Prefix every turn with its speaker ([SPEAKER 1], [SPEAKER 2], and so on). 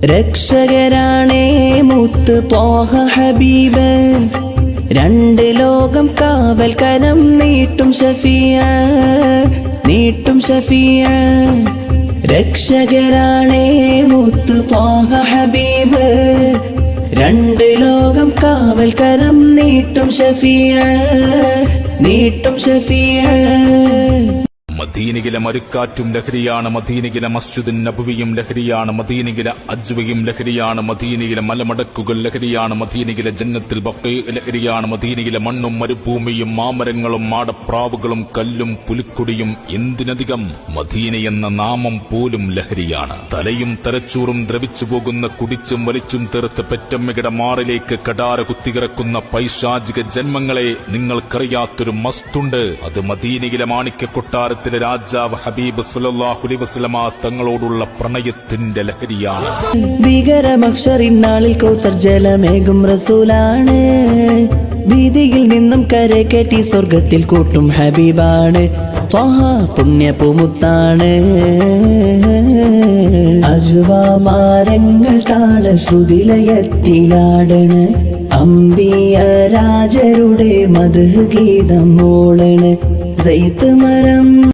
[SPEAKER 1] രക്ഷകരാണേ മുത്ത് ത്വാഹ ഹബീബ്, രണ്ട് ലോകം കാവൽ കരം നീട്ടും ഷഫീഅ, നീട്ടും ഷഫീഅ. രക്ഷകരാണേ മുത്ത് ത്വാഹ ഹബീബ്, രണ്ട് ലോകം കാവൽ കരം നീട്ടും ഷഫീഅ, നീട്ടും ഷഫീഅ.
[SPEAKER 2] മദീനയിലെ മരുക്കാറ്റും ലഹരിയാണ്, മദീനയിലെ മസ്ജിദുൻ നബവിയും ലഹരിയാണ്, മദീനയിലെ അജ്വയും ലഹരിയാണ്, മദീനയിലെ മലമടക്കുകൾ ലഹരിയാണ്, മദീനയിലെ ജന്നത്തുൽ ബഖീ ലഹരിയാണ്, മദീനയിലെ മണ്ണും മരുഭൂമിയും മാമരങ്ങളും മാടപ്രാവുകളും കല്ലും പുലിക്കുടിയും എന്തിനധികം മദീന എന്ന നാമം പോലും ലഹരിയാണ്. തലയും തലച്ചൂറും ദ്രവിച്ചു പോകുന്ന കുടിച്ചും വലിച്ചും തീർത്ത് പെറ്റമ്മയുടെ മാറിലേക്ക് കടാര കുത്തികിറക്കുന്ന പൈശാചിക ജന്മങ്ങളെ നിങ്ങൾക്കറിയാത്തൊരു മസ്തുണ്ട്. അത് മദീനയിലെ മാണിക്യ കൊട്ടാരത്തിൽ രാജാവ് ഹബീബ് സല്ലല്ലാഹു അലൈഹി വസല്ലമ തങ്ങളോടുള്ള പ്രണയത്തിന്റെ ലഹരിയാണ്.
[SPEAKER 1] ഭീകരമക്ഷറിൻ നാളിൽ കൗസർ ജലമേകും റസൂലാണ്, വീതിയിൽ നിന്നും കരകെട്ടി സ്വർഗത്തിൽ കൂട്ടും ഹബീബാണ്. ത്വഹ പുണ്യപൂമുത്താണ്, അജ്വാമാരങ്ങൾ താള ശ്രുതിലയത്തിലാടണ്, അമ്പിയ രാജരുടെ മദ്ഹ് ഗീതം മോളണ്. സൈത്ത് മരം